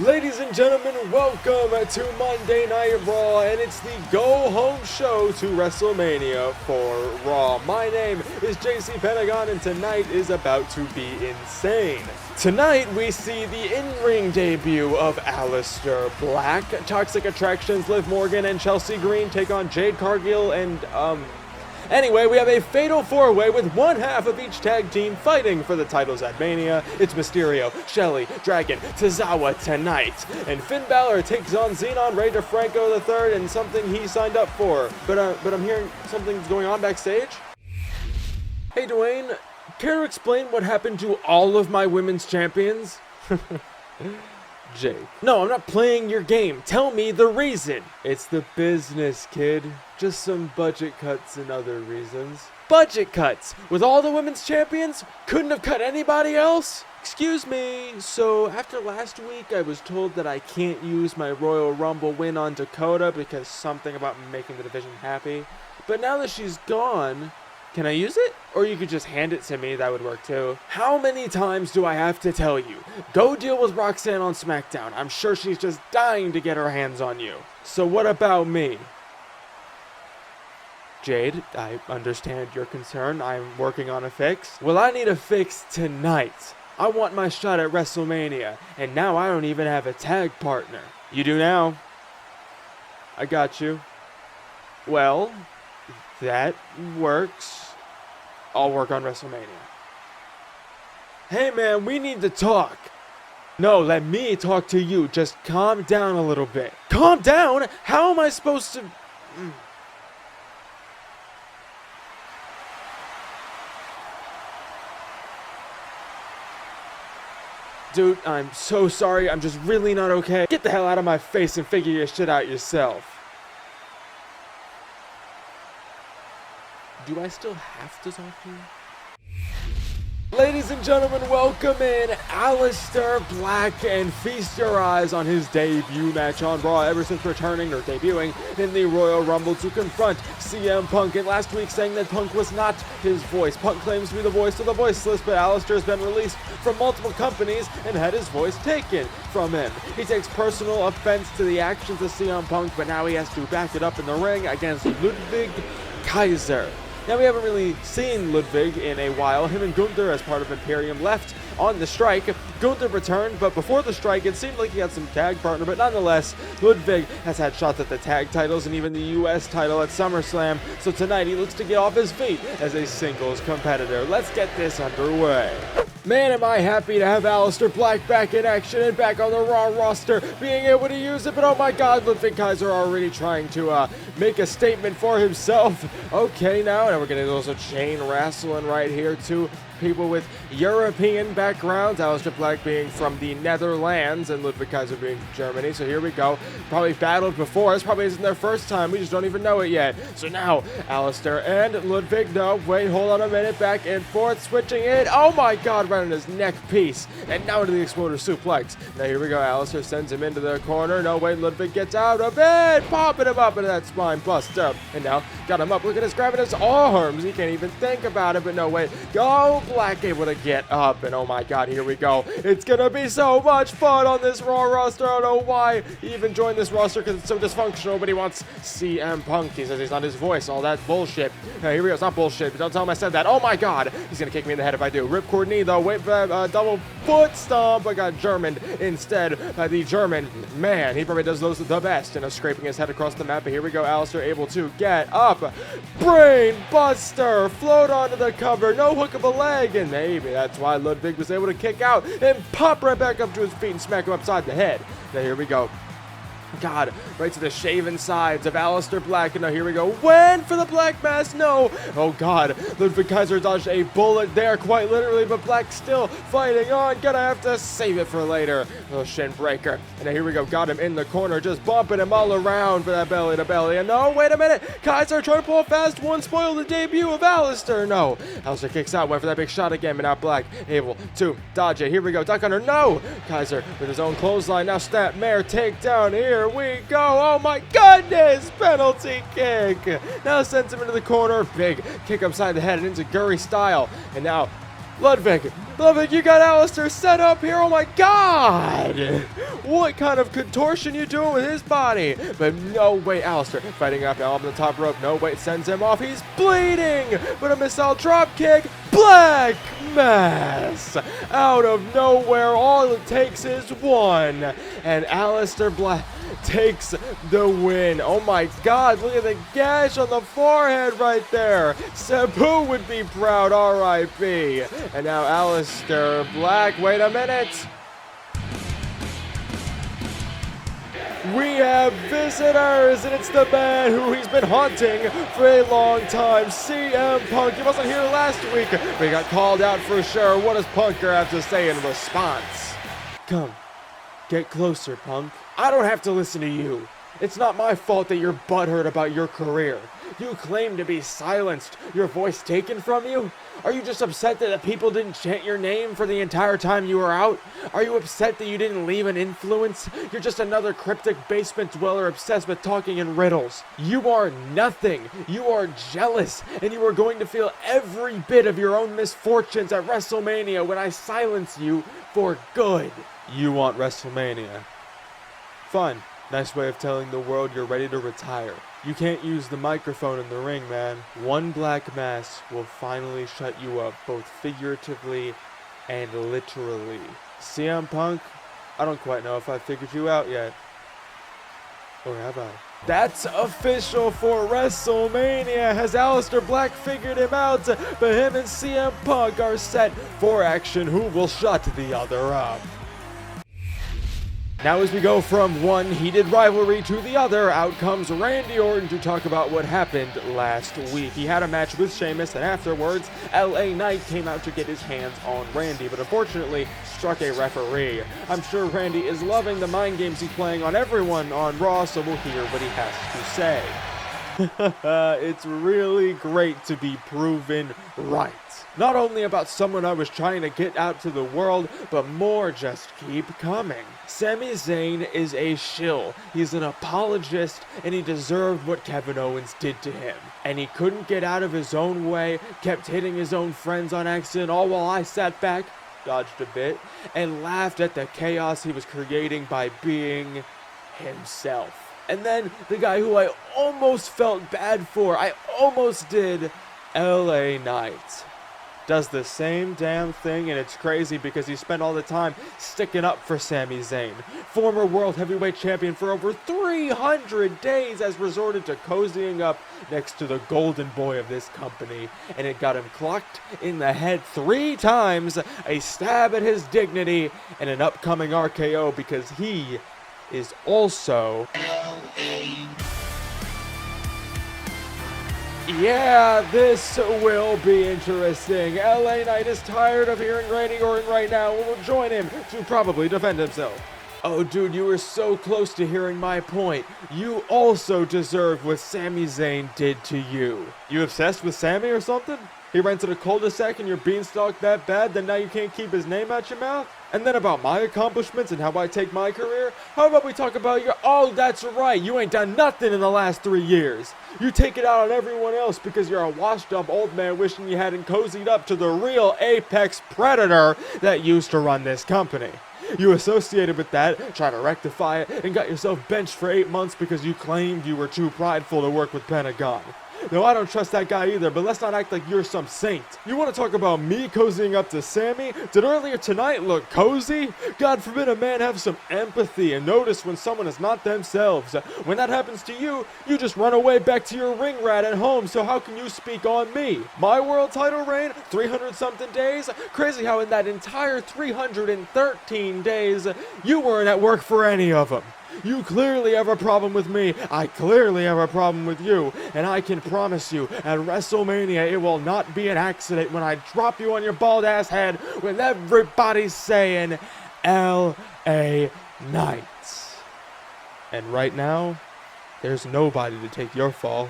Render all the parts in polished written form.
Ladies and gentlemen, welcome to Monday Night Raw, and it's the go-home show to WrestleMania for Raw. My name is JC Pentagon, and tonight is about to be insane. Tonight, we see the in-ring debut of Aleister Black. Toxic Attractions, Liv Morgan, and Chelsea Green take on Jade, Cargill, and, Anyway, we have a fatal four-way with one half of each tag team fighting for the titles at Mania. It's Mysterio, Shelly, Dragon, Tozawa tonight. And Finn Balor takes on Xenon Ray DeFranco III and something he signed up for. But I'm hearing something's going on backstage? Hey Dwayne, care to explain what happened to all of my women's champions? Jade. No, I'm not playing your game. Tell me the reason. It's the business, kid. Just some budget cuts and other reasons. Budget cuts? With all the women's champions? Couldn't have cut anybody else? Excuse me, so after last week I was told that I can't use my Royal Rumble win on Dakota because something about making the division happy. But now that she's gone, can I use it? Or you could just hand it to me, that would work too. How many times do I have to tell you? Go deal with Roxanne on SmackDown. I'm sure she's just dying to get her hands on you. So what about me? Jade, I understand your concern. I'm working on a fix. Well, I need a fix tonight. I want my shot at WrestleMania, and now I don't even have a tag partner. You do now. I got you. Well, that works. I'll work on WrestleMania. Hey man, we need to talk. No, let me talk to you. Just calm down a little bit. Calm down? How am I supposed to... Dude, I'm so sorry. I'm just really not okay. Get the hell out of my face and figure your shit out yourself. Do I still have to talk to you? Ladies and gentlemen, welcome in Aleister Black, and feast your eyes on his debut match on Raw ever since returning or debuting in the Royal Rumble to confront CM Punk. And last week saying that Punk was not his voice. Punk claims to be the voice of the voiceless, but Aleister has been released from multiple companies and had his voice taken from him. He takes personal offense to the actions of CM Punk, but now he has to back it up in the ring against Ludwig Kaiser. Now, we haven't really seen Ludwig in a while. Him and Gunther, as part of Imperium, left on the strike. Gunther returned, but before the strike, it seemed like he had some tag partner, but nonetheless, Ludwig has had shots at the tag titles and even the US title at SummerSlam, so tonight he looks to get off his feet as a singles competitor. Let's get this underway. Man, am I happy to have Aleister Black back in action and back on the Raw roster, being able to use it, but oh my god, Ludwig Kaiser already trying to make a statement for himself. Okay, now we're getting also chain wrestling right here, too. People with European backgrounds, Aleister Black being from the Netherlands and Ludwig Kaiser being from Germany. So here we go. Probably battled before. This probably isn't their first time. We just don't even know it yet. So now Aleister and Ludwig. No, wait, hold on a minute. Back and forth, switching it. Oh my god, right on his neck piece. And now into the exploder suplex. Now here we go. Aleister sends him into the corner. No, wait, Ludwig gets out of it. Popping him up into that spine buster. And now got him up. Look at this, grabbing his arms. He can't even think about it. But no, wait. Go Black, able to get up, and oh my god, here we go. It's gonna be so much fun on this Raw roster. I don't know why he even joined this roster because it's so dysfunctional, but he wants CM Punk. He says he's not his voice, all that bullshit. Now, here we go. It's not bullshit, but don't tell him I said that. Oh my god, he's gonna kick me in the head if I do. Ripcord knee though. Wait for that double foot stomp. I got Germaned instead by the German man. He probably does those the best, and scraping his head across the map. But here we go. Aleister able to get up. Brain buster. Float onto the cover. No hook of a leg. And maybe that's why Ludwig was able to kick out and pop right back up to his feet and smack him upside the head. Now here we go. God, right to the shaven sides of Aleister Black. And now here we go. Went for the Black Mass. No. Oh, God. Ludwig Kaiser dodged a bullet there, quite literally, but Black still fighting on. Gonna have to save it for later. Oh, shin breaker. And now here we go. Got him in the corner, just bumping him all around for that belly to belly. And no, wait a minute. Kaiser trying to pull a fast one, spoil the debut of Aleister. No. Aleister kicks out, went for that big shot again, but now Black able to dodge it. Here we go. Duck under. No. Kaiser with his own clothesline. Now snap mare takedown. Here we go. Oh my goodness. Penalty kick. Now sends him into the corner. Big kick upside the head and into Gurry style. And now Ludwig, you got Aleister set up here. Oh my God! What kind of contortion you doing with his body? But no, wait, Aleister fighting up on the top rope. No, wait, sends him off. He's bleeding, but a missile drop kick. Black Mass out of nowhere. All it takes is one, and Aleister Black takes the win. Oh my God, look at the gash on the forehead right there. Sabu would be proud, R.I.P. And now Aleister Black, wait a minute. We have visitors, and it's the man who he's been haunting for a long time, CM Punk. He wasn't here last week, but he got called out for sure. What does Punker have to say in response? Come, get closer, Punk. I don't have to listen to you. It's not my fault that you're butthurt about your career. You claim to be silenced, your voice taken from you? Are you just upset that the people didn't chant your name for the entire time you were out? Are you upset that you didn't leave an influence? You're just another cryptic basement dweller obsessed with talking in riddles. You are nothing. You are jealous, and you are going to feel every bit of your own misfortunes at WrestleMania when I silence you for good. You want WrestleMania. Fun. Nice way of telling the world you're ready to retire. You can't use the microphone in the ring, man. One black mass will finally shut you up, both figuratively and literally. CM Punk, I don't quite know if I figured you out yet. Or have I? That's official for WrestleMania. Has Aleister Black figured him out? But him and CM Punk are set for action. Who will shut the other up? Now as we go from one heated rivalry to the other, out comes Randy Orton to talk about what happened last week. He had a match with Sheamus, and afterwards, LA Knight came out to get his hands on Randy, but unfortunately struck a referee. I'm sure Randy is loving the mind games he's playing on everyone on Raw, so we'll hear what he has to say. It's really great to be proven right. Not only about someone I was trying to get out to the world, but more just keep coming. Sami Zayn is a shill. He's an apologist, and he deserved what Kevin Owens did to him. And he couldn't get out of his own way, kept hitting his own friends on accident, all while I sat back, dodged a bit, and laughed at the chaos he was creating by being himself. And then the guy who I almost felt bad for, I almost did, LA Knight, does the same damn thing, and it's crazy because he spent all the time sticking up for Sami Zayn. Former World Heavyweight Champion for over 300 days has resorted to cozying up next to the golden boy of this company, and it got him clocked in the head 3 times, a stab at his dignity, and an upcoming RKO because he is also Yeah, this will be interesting. LA Knight is tired of hearing Randy Orton right now and will join him to probably defend himself. Oh, dude, you were so close to hearing my point. You also deserve what Sami Zayn did to you. You obsessed with Sami or something? He rented a cul-de-sac and you're beanstalked that bad that now you can't keep his name out your mouth? And then about my accomplishments and how I take my career? How about we talk about your... Oh, that's right, you ain't done nothing in the last 3 years. You take it out on everyone else because you're a washed-up old man wishing you hadn't cozied up to the real apex predator that used to run this company. You associated with that, tried to rectify it, and got yourself benched for 8 months because you claimed you were too prideful to work with Pentagon. No, I don't trust that guy either, but let's not act like you're some saint. You want to talk about me cozying up to Sami? Did earlier tonight look cozy? God forbid a man have some empathy and notice when someone is not themselves. When that happens to you, you just run away back to your ring rat at home, so how can you speak on me? My world title reign, 300-something days? Crazy how in that entire 313 days, you weren't at work for any of them. You clearly have a problem with me, I clearly have a problem with you, and I can promise you, at WrestleMania it will not be an accident when I drop you on your bald ass head with everybody saying LA Knight. And right now, there's nobody to take your fall.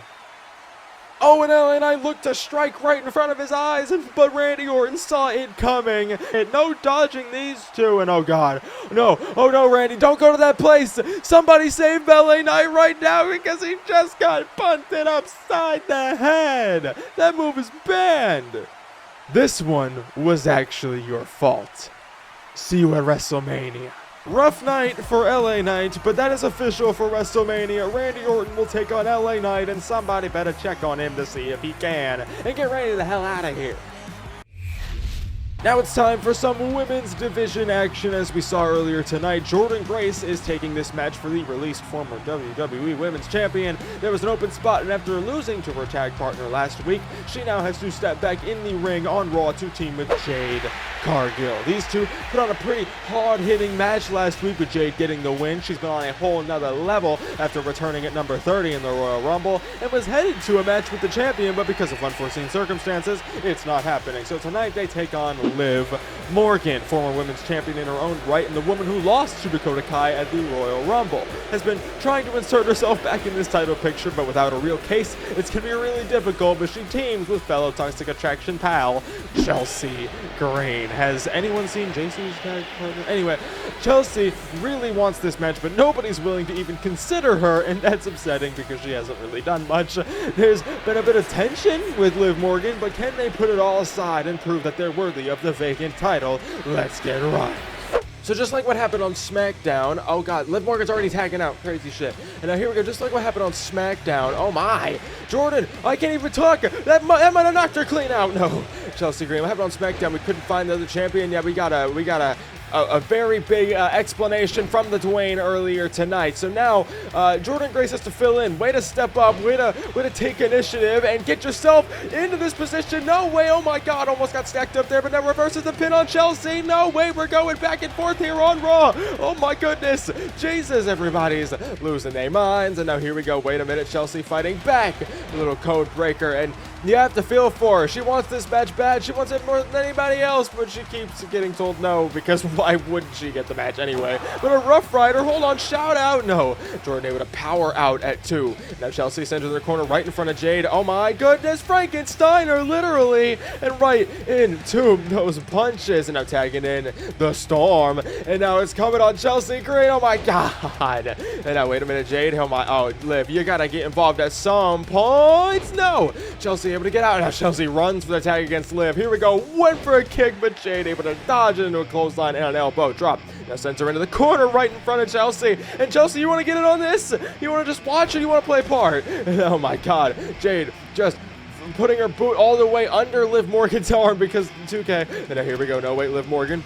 Oh, and LA Knight looked to strike right in front of his eyes, but Randy Orton saw it coming. And no dodging these two, and oh god, no, oh no, Randy, don't go to that place. Somebody save LA Knight right now because he just got punted upside the head. That move is banned. This one was actually your fault. See you at WrestleMania. Rough night for LA Knight, but that is official for WrestleMania. Randy Orton will take on LA Knight, and somebody better check on him to see if he can. And get Randy the hell out of here. Now it's time for some women's division action. As we saw earlier tonight, Jordynne Grace is taking this match for the released former WWE Women's Champion. There was an open spot, and after losing to her tag partner last week, she now has to step back in the ring on Raw to team with Jade Cargill. These two put on a pretty hard-hitting match last week, with Jade getting the win. She's been on a whole nother level after returning at number 30 in the Royal Rumble, and was headed to a match with the champion, but because of unforeseen circumstances, it's not happening. So tonight they take on Liv Morgan, former women's champion in her own right, and the woman who lost to Dakota Kai at the Royal Rumble, has been trying to insert herself back in this title picture, but without a real case, it's going to be really difficult. But she teams with fellow Toxic Attraction pal Chelsea Green. Has anyone seen JC's tag partner? Anyway, Chelsea really wants this match, but nobody's willing to even consider her, and that's upsetting because she hasn't really done much. There's been a bit of tension with Liv Morgan, but can they put it all aside and prove that they're worthy of the vacant title? Let's get right. So just like what happened on SmackDown, oh god, Liv Morgan's already tagging out, crazy shit. And now here we go, just like what happened on SmackDown, oh my, Jordynne, I can't even talk, that might have knocked her clean out, no. Chelsea Green, what happened on SmackDown, we couldn't find the other champion, yeah, we got a very big explanation from the Dwayne earlier tonight. So now Jordynne Grace has to fill in. Way to step up, way to take initiative and get yourself into this position. No way, oh my god, almost got stacked up there, but now reverses the pin on Chelsea. No way, we're going back and forth here on Raw. Oh my goodness, Jesus, everybody's losing their minds. And now here we go, wait a minute, Chelsea fighting back. A little code breaker, and you have to feel for her. She wants this match bad. She wants it more than anybody else, but she keeps getting told no, because why wouldn't she get the match anyway? But a Rough Rider, hold on, shout out. No, Jordynne able to power out at 2. Now Chelsea sends her to the corner right in front of Jade. Oh my goodness, Frankensteiner, literally, and right into those punches. And now tagging in the Storm, and now it's coming on Chelsea Green. Oh my god. And now wait a minute, Jade. Oh, Liv, you gotta get involved at some point. No, Chelsea able to get out. Now Chelsea runs for the tag against Liv. Here we go. Went for a kick, but Jade able to dodge into a clothesline and an elbow drop. Now sends her into the corner right in front of Chelsea. And Chelsea, you want to get in on this? You want to just watch, or you want to play part? And oh my god, Jade just putting her boot all the way under Liv Morgan's arm because 2K. And now here we go. No, wait, Liv Morgan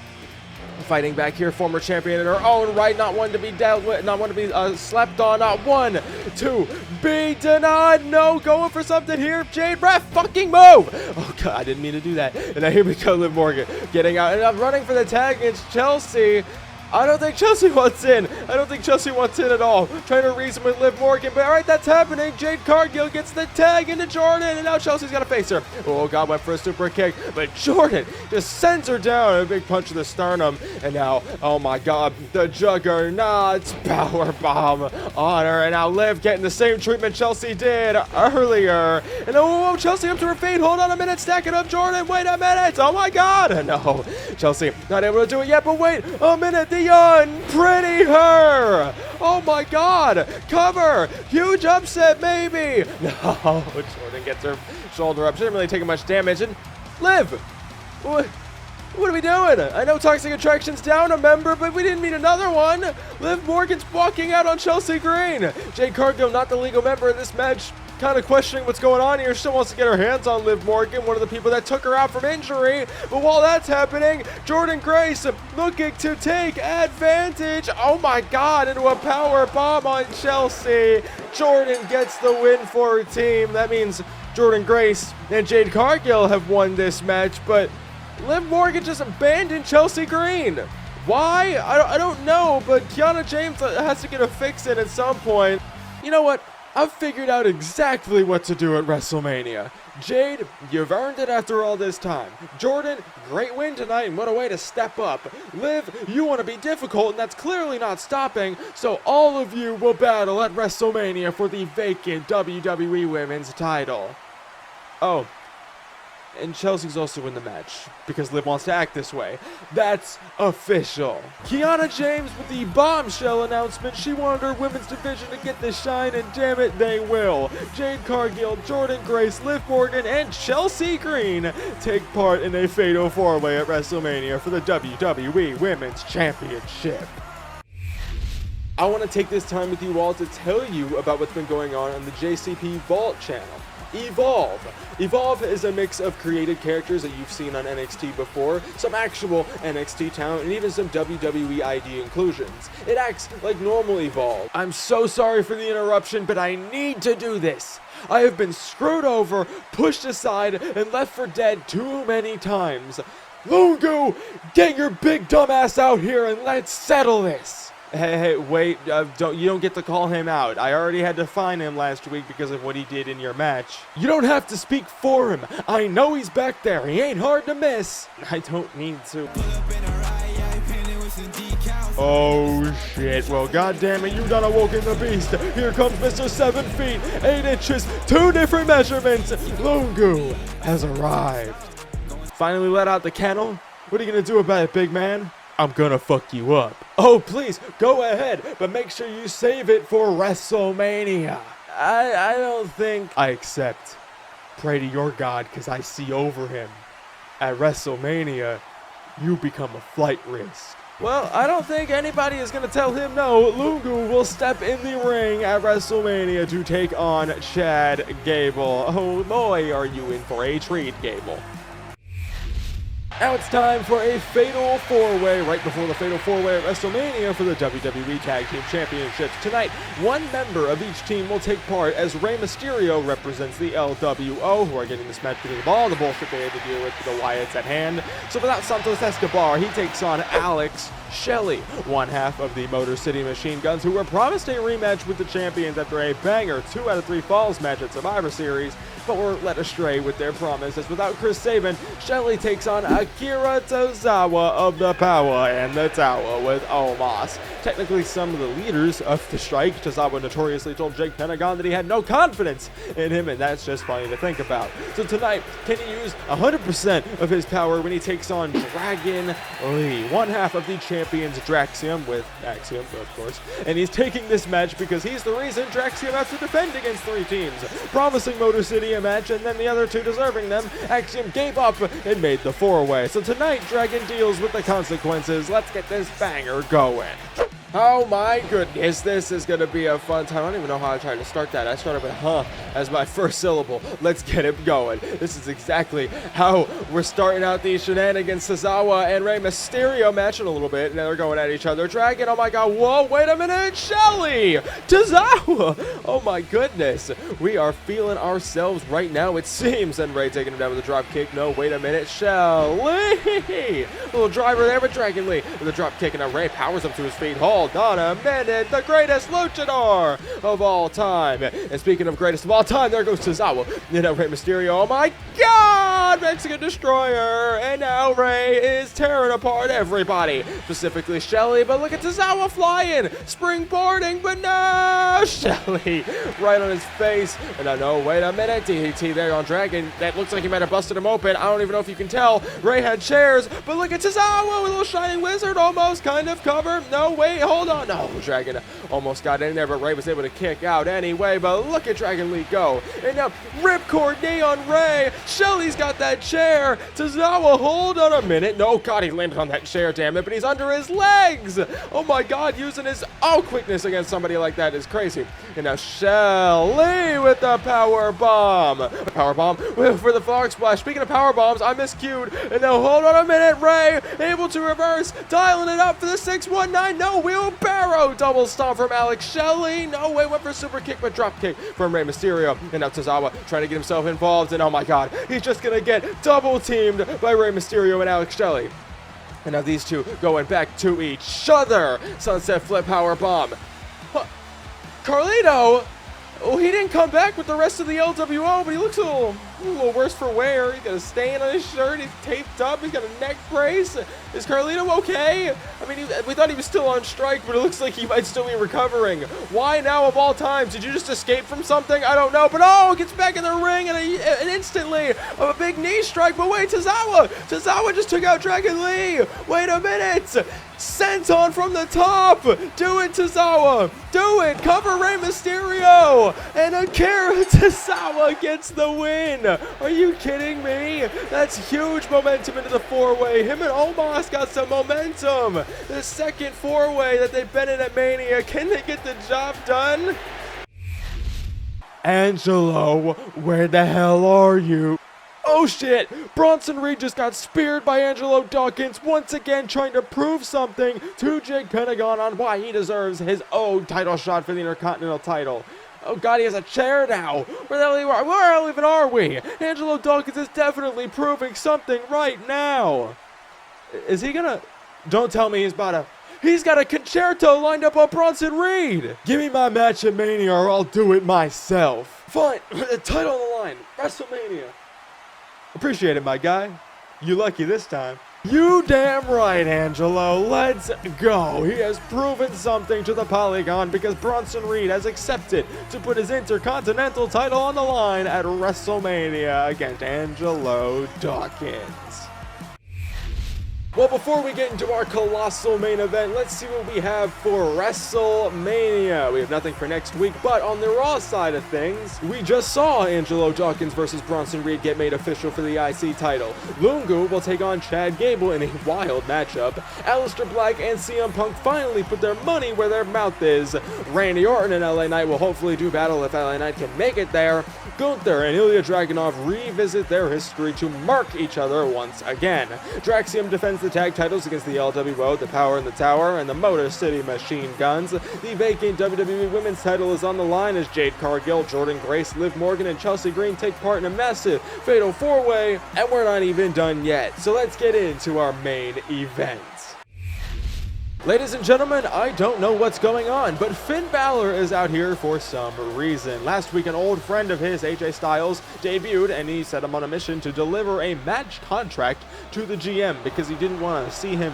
fighting back here, former champion in her own right, not one to be dealt with, not one to be slept on, not one to be denied. No, going for something here, Jade, ref, fucking move. Oh god, I didn't mean to do that. And now here we go, Liv Morgan getting out, and I'm running for the tag against Chelsea. I don't think Chelsea wants in. I don't think Chelsea wants in at all. Trying to reason with Liv Morgan, but all right, that's happening. Jade Cargill gets the tag into Jordynne, and now Chelsea's got to face her. Oh, God, went for a super kick, but Jordynne just sends her down. A big punch to the sternum, and now, oh my God, the Juggernaut's power bomb on her, and now Liv getting the same treatment Chelsea did earlier. And oh, Chelsea up to her feet. Hold on a minute, stacking up Jordynne. Wait a minute. Oh my God. No, Chelsea not able to do it yet, but wait a minute. The Unpretty Her! Oh my god! Cover! Huge upset, maybe! No, Jordynne gets her shoulder up. She didn't really take much damage. And Liv! What are we doing? I know Toxic Attraction's down a member, but we didn't meet another one! Liv Morgan's walking out on Chelsea Green! Jade Cargill, not the legal member in this match, kind of questioning what's going on here. Still wants to get her hands on Liv Morgan, one of the people that took her out from injury. But while that's happening, Jordynne Grace looking to take advantage. Oh my God, into a power bomb on Chelsea. Jordynne gets the win for her team. That means Jordynne Grace and Jade Cargill have won this match, but Liv Morgan just abandoned Chelsea Green. Why? I don't know, but Kiana James has to get a fix in at some point. You know what? I've figured out exactly what to do at WrestleMania. Jade, you've earned it after all this time. Jordynne, great win tonight, and what a way to step up. Liv, you want to be difficult, and that's clearly not stopping, so all of you will battle at WrestleMania for the vacant WWE Women's title. Oh, And Chelsea's also in the match, because Liv wants to act this way. That's official. Kiana James with the bombshell announcement. She wanted her women's division to get the shine, and damn it, they will. Jade, Cargill, Jordynne Grace, Liv Morgan, and Chelsea Green take part in a fatal four-way at WrestleMania for the WWE Women's Championship. I want to take this time with you all to tell you about what's been going on the JCP Vault channel. Evolve. Evolve is a mix of created characters that you've seen on NXT before, some actual NXT talent, and even some WWE ID inclusions. It acts like normal Evolve. I'm so sorry for the interruption, but I need to do this. I have been screwed over, pushed aside, and left for dead too many times. Lungu, get your big dumb ass out here and let's settle this. Hey, wait, you don't get to call him out. I already had to fine him last week because of what he did in your match. You don't have to speak for him. I know he's back there. He ain't hard to miss. I don't need to. Oh shit, well goddamn it, you done awoken the beast. Here comes Mr. 7 feet, 8 inches, 2 different measurements. Lungu has arrived. Finally let out the kennel? What are you gonna do about it, big man? I'm gonna fuck you up. Oh, please, go ahead, but make sure you save it for WrestleMania. I don't think I accept. Pray to your God, because I see over him. At WrestleMania, you become a flight risk. Well, I don't think anybody is gonna tell him no. Lungu will step in the ring at WrestleMania to take on Chad Gable. Oh boy, are you in for a treat, Gable. Now it's time for a fatal four-way right before the fatal four-way at WrestleMania for the WWE Tag Team Championships. Tonight, one member of each team will take part as Rey Mysterio represents the LWO, who are getting this match because of all the bullshit they had to deal with the Wyatts at hand. So without Santos Escobar, he takes on Alex Shelley, one half of the Motor City Machine Guns, who were promised a rematch with the champions after a banger 2 out of 3 Falls match at Survivor Series, but were led astray with their promise, as without Chris Sabin, Shelley takes on Akira Tozawa of the Power and the Tower with Omos. Technically some of the leaders of the strike. Tozawa notoriously told Jake Pentagon that he had no confidence in him, and that's just funny to think about. So tonight, can he use 100% of his power when he takes on Dragon Lee, one half of the champions Draxium, with Axiom, of course, and he's taking this match because he's the reason Draxium has to defend against 3 teams, promising Motor City a match, and then the other 2 deserving them. Axiom gave up and made the 4-way. So tonight, Dragon deals with the consequences. Let's get this banger going. Oh my goodness, this is going to be a fun time. I don't even know how I tried to start that. I started with huh as my first syllable. Let's get it going. This is exactly how we're starting out these shenanigans. Tozawa and Rey Mysterio matching a little bit, and they're going at each other. Dragon, oh my god, whoa, wait a minute, Shelley! Tozawa! Oh my goodness, we are feeling ourselves right now, it seems. And Rey taking him down with a drop kick. No, wait a minute, Shelley! Little driver there with Dragon Lee with a drop kick, and now Rey powers up to his feet. Hold on a minute, the greatest luchador of all time. And speaking of greatest of all time, there goes Tozawa. And now Rey Mysterio, oh my god, Mexican Destroyer. And now Rey is tearing apart everybody, specifically Shelley. But look at Tozawa flying, springboarding, but no, Shelley right on his face. And I know, wait a minute, DDT there on Dragon. That looks like he might have busted him open. I don't even know if you can tell. Rey had chairs, but look at Tozawa with a little shining wizard almost kind of cover. No, wait, hold on. No, Dragon almost got in there, but Rey was able to kick out anyway. But look at Dragon Lee go. And now ripcord knee on Rey. Shelley's got that chair. Tozawa, hold on a minute. No, God, he landed on that chair, damn it. But he's under his legs. Oh my God, using his quickness against somebody like that is crazy. And now Shelley with the power bomb. Power bomb for the frog splash. Speaking of power bombs, I miscued. And now hold on a minute, Rey able to reverse, dialing it up for the 619. No, wheelbarrow double stomp from Alex Shelley. No way, went for a super kick, but drop kick from Rey Mysterio. And now Tozawa trying to get himself involved. And oh my God, he's just gonna get double teamed by Rey Mysterio and Alex Shelley. And now these two going back to each other. Sunset flip power bomb. Carlito. Oh, he didn't come back with the rest of the LWO, but he looks a little worse for wear. He's got a stain on his shirt. He's taped up. He's got a neck brace. Is Carlito okay? I mean, we thought he was still on strike, but it looks like he might still be recovering. Why now of all times? Did you just escape from something? I don't know. But oh, gets back in the ring and instantly a big knee strike. But wait, Tozawa just took out Dragon Lee. Wait a minute. Senton from the top. Do it, Tozawa. Do it. Cover Rey Mysterio. And Akira Tozawa gets the win. Are you kidding me? That's huge momentum into the four-way. Him and Omos got some momentum. The second four-way that they've been in at Mania. Can they get the job done? Angelo, where the hell are you? Oh shit! Bronson Reed just got speared by Angelo Dawkins, once again trying to prove something to Jake Pentagon on why he deserves his own title shot for the Intercontinental title. Oh god, he has a chair now! Where the hell even are we? Angelo Dawkins is definitely proving something right now! Is he gonna... Don't tell me he's got a concerto lined up on Bronson Reed! Give me my match at Mania or I'll do it myself! Fine, the title on the line, WrestleMania. Appreciate it, my guy. You lucky this time. You damn right, Angelo. Let's go. He has proven something to the Polygon because Bronson Reed has accepted to put his Intercontinental title on the line at WrestleMania against Angelo Dawkins. Well, before we get into our colossal main event, let's see what we have for WrestleMania. We have nothing for next week, but on the Raw side of things, we just saw Angelo Dawkins versus Bronson Reed get made official for the IC title. Lungu will take on Chad Gable in a wild matchup. Aleister Black and CM Punk finally put their money where their mouth is. Randy Orton and LA Knight will hopefully do battle if LA Knight can make it there. Gunther and Ilja Dragunov revisit their history to mark each other once again. Draxium defends the tag titles against the LWO, the Power in the Tower, and the Motor City Machine Guns. The vacant WWE Women's title is on the line as Jade Cargill, Jordynne Grace, Liv Morgan, and Chelsea Green take part in a massive fatal four-way, and we're not even done yet. So let's get into our main event. Ladies and gentlemen, I don't know what's going on, but Finn Balor is out here for some reason. Last week, an old friend of his, AJ Styles, debuted, and he set him on a mission to deliver a match contract to the GM because he didn't want to see him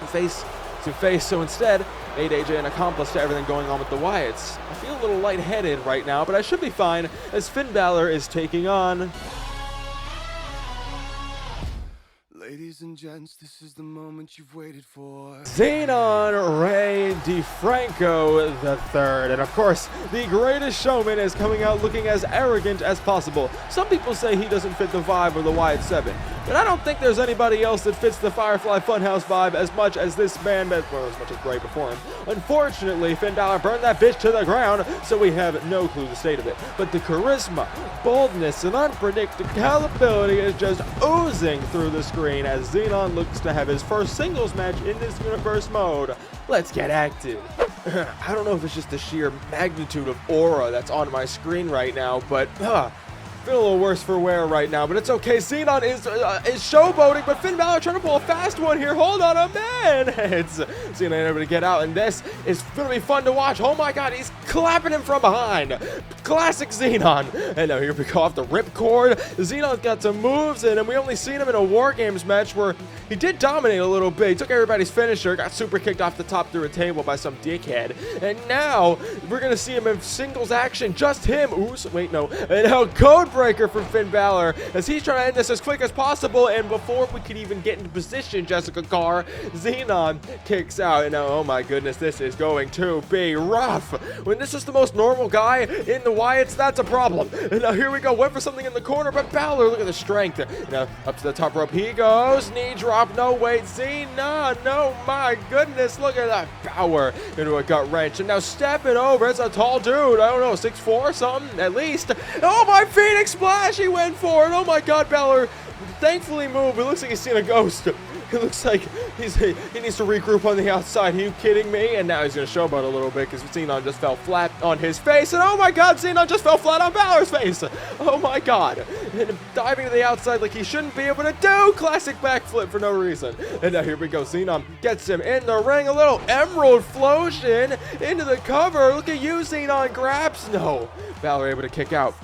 face to face, so instead, made AJ an accomplice to everything going on with the Wyatts. I feel a little lightheaded right now, but I should be fine as Finn Balor is taking on... Ladies and gents, this is the moment you've waited for. Xenon Ray DeFranco III. And of course, the greatest showman is coming out looking as arrogant as possible. Some people say he doesn't fit the vibe of the WyattSeven, but I don't think there's anybody else that fits the Firefly Funhouse vibe as much as this man, well, as much as Bray before him. Unfortunately, Finn Balor burned that bitch to the ground, so we have no clue the state of it. But the charisma, boldness, and unpredictability is just oozing through the screen as Xenon looks to have his first singles match in this universe mode. Let's get active. I don't know if it's just the sheer magnitude of aura that's on my screen right now, but feel a little worse for wear right now, but it's okay. Xenon is showboating, but Finn Balor trying to pull a fast one here. Hold on a minute. It's Xenon able to get out, and this is going to be fun to watch. Oh my god, he's clapping him from behind. Classic Xenon. And now here we go off the ripcord. Xenon's got some moves in him. We only seen him in a War Games match where he did dominate a little bit. He took everybody's finisher, got super kicked off the top through a table by some dickhead. And now we're going to see him in singles action. Just him. Ooh, wait, no. And now code breaker for Finn Balor as he's trying to end this as quick as possible, and before we could even get into position, Jessica Carr, Xenon kicks out, and now, oh my goodness, this is going to be rough. When this is the most normal guy in the Wyatts, that's a problem. And now here we go, went for something in the corner, but Balor, look at the strength. Now up to the top rope he goes, knee drop, no wait, Xenon, no, my goodness, look at that power into a gut wrench, and now stepping over, it's a tall dude, I don't know, 6'4", something, at least. Oh my, Phoenix Splash, he went for it. Oh my god, Balor thankfully moved. It looks like he's seen a ghost. It looks like he needs to regroup on the outside. Are you kidding me? And now he's going to showboat a little bit because Xenon just fell flat on his face. And oh my god, Xenon just fell flat on Balor's face. Oh my god. and diving to the outside like he shouldn't be able to do. Classic backflip for no reason. And now here we go. Xenon gets him in the ring. A little emerald flosion into the cover. Look at you, Xenon. Grabs. No. Balor able to kick out.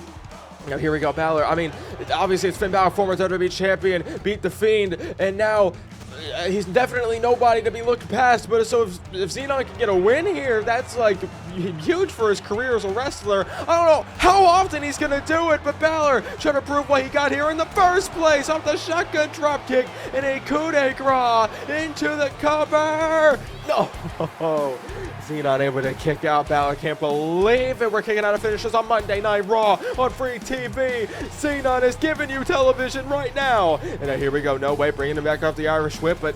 Now here we go, Balor. I mean, obviously it's Finn Balor, former WWE champion, beat the Fiend, and now he's definitely nobody to be looked past. But so if Xenon can get a win here, that's like huge for his career as a wrestler. I don't know how often he's gonna do it, but Balor trying to prove why he got here in the first place off the shotgun dropkick and a coup de grace into the cover. No. Xenon able to kick out. Balor can't believe it. We're kicking out of finishes on Monday Night Raw on free TV. Xenon is giving you television right now. And now here we go. No way, bringing him back off the Irish whip. But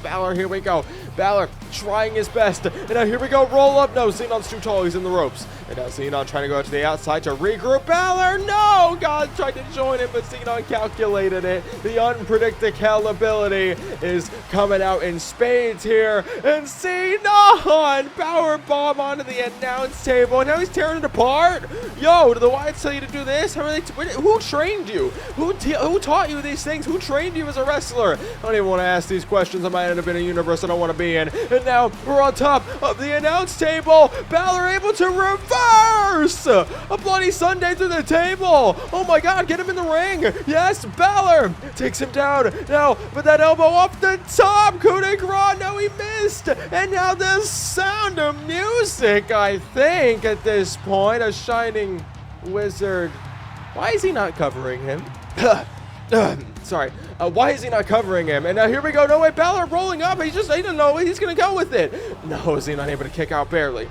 Balor, here we go. Balor trying his best. And now here we go. Roll up. No, Xenon's too tall. He's in the ropes. And now Xenon trying to go out to the outside to regroup. Balor, no! God tried to join him, but Xenon calculated it. The unpredictability is coming out in spades here. And Xenon! Power bomb onto the announce table. And now he's tearing it apart. Yo, did the Wyatts tell you to do this? Who trained you? Who taught you these things? Who trained you as a wrestler? I don't even want to ask these questions. I might end up in a universe I don't want to be in. And now we're on top of the announce table. Balor able to reverse a bloody Sunday through the table. Oh my God, get him in the ring. Yes, Balor takes him down. Now, but that elbow off the top. Coup de grace. No, he missed. And now the sound of music, I think, at this point. A shining wizard. Why is he not covering him? Sorry. Why is he not covering him? And now here we go. No way. Balor rolling up. He doesn't know he's going to go with it. No, is he not able to kick out barely?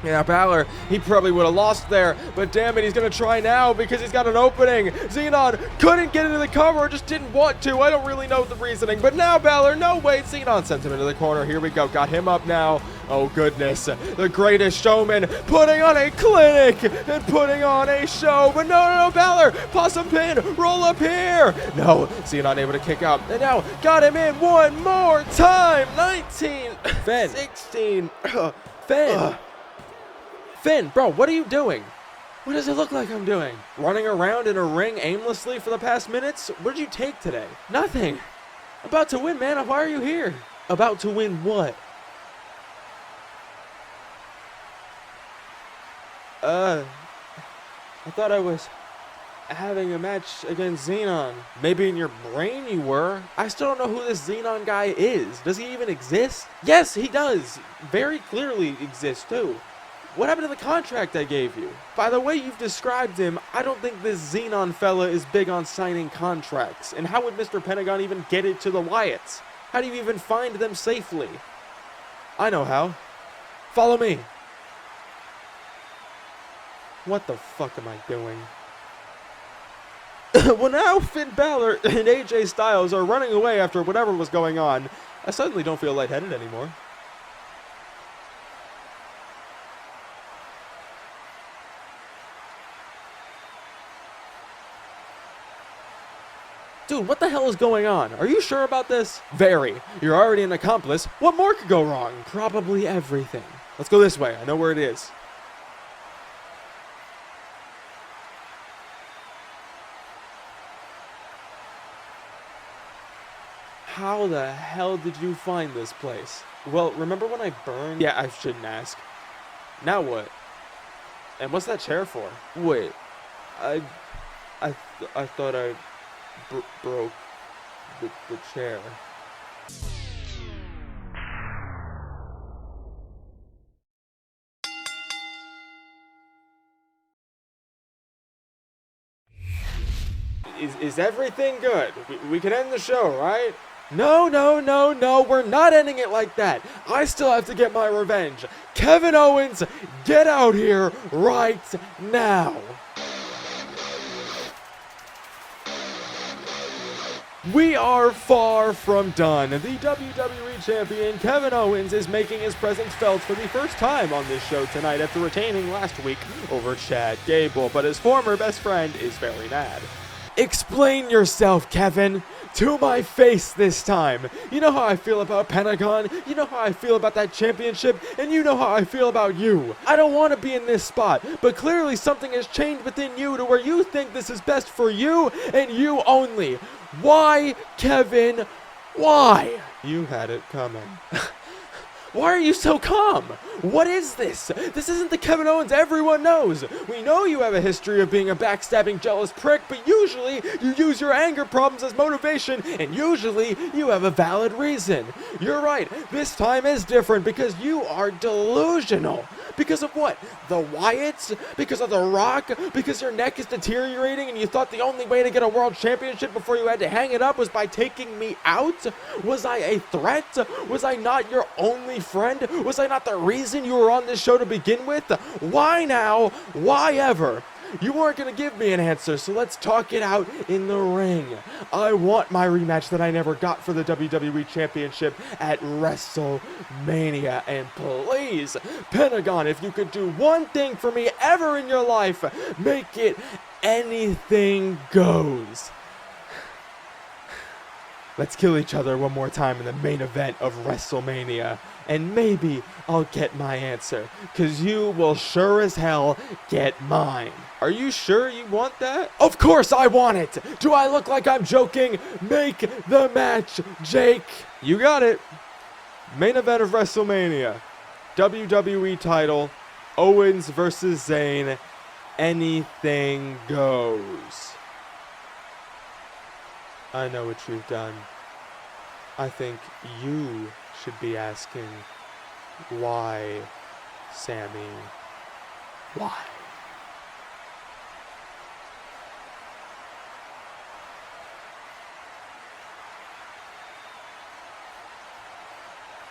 Yeah, Balor, he probably would have lost there, but damn it, he's going to try now because he's got an opening. Xenon couldn't get into the cover or just didn't want to. I don't really know the reasoning, but now Balor, no way, Xenon sends him into the corner. Here we go, got him up now. Oh, goodness, the greatest showman putting on a clinic and putting on a show, but no, Balor, possum pin, roll up here. No, Xenon able to kick out, and now got him in one more time. 19, Finn. 16, Finn. Finn, bro, what are you doing? What does it look like I'm doing? Running around in a ring aimlessly for the past minutes? What did you take today? Nothing. About to win, man. Why are you here? About to win what? I thought I was having a match against Xenon. Maybe in your brain you were. I still don't know who this Xenon guy is. Does he even exist? Yes, he does. Very clearly exists, too. What happened to the contract I gave you? By the way you've described him, I don't think this Xenon fella is big on signing contracts. And how would Mr. Pentagon even get it to the Wyatts? How do you even find them safely? I know how. Follow me. What the fuck am I doing? Well, now Finn Balor and AJ Styles are running away after whatever was going on. I suddenly don't feel lightheaded anymore. Dude, what the hell is going on? Are you sure about this? Very. You're already an accomplice. What more could go wrong? Probably everything. Let's go this way. I know where it is. How the hell did you find this place? Well, remember when I burned? Yeah, I shouldn't ask. Now what? And what's that chair for? Wait. I thought I broke the chair. Is everything good? We can end the show, right? No, we're not ending it like that. I still have to get my revenge. Kevin Owens, get out here right now. We are far from done. The WWE Champion Kevin Owens is making his presence felt for the first time on this show tonight after retaining last week over Chad Gable, but his former best friend is very mad. Explain yourself, Kevin. To my face this time. You know how I feel about Pentagon, you know how I feel about that championship, and you know how I feel about you. I don't want to be in this spot, but clearly something has changed within you to where you think this is best for you and you only. Why, Kevin? Why? You had it coming. Why are you so calm? What is this? This isn't the Kevin Owens everyone knows. We know you have a history of being a backstabbing, jealous prick, but usually you use your anger problems as motivation, and usually you have a valid reason. You're right, this time is different because you are delusional. Because of what? The Wyatts? Because of The Rock? Because your neck is deteriorating and you thought the only way to get a world championship before you had to hang it up was by taking me out? Was I a threat? Was I not your only friend? Was I not the reason you were on this show to begin with? Why now? Why ever? You weren't going to give me an answer, so let's talk it out in the ring. I want my rematch that I never got for the WWE Championship at WrestleMania. And please, Pentagon, if you could do one thing for me ever in your life, make it anything goes. Let's kill each other one more time in the main event of WrestleMania. And maybe I'll get my answer, because you will sure as hell get mine. Are you sure you want that? Of course I want it! Do I look like I'm joking? Make the match, Jake! You got it. Main event of WrestleMania. WWE title. Owens versus Zayn. Anything goes. I know what you've done. I think you should be asking, why, Sami? Why?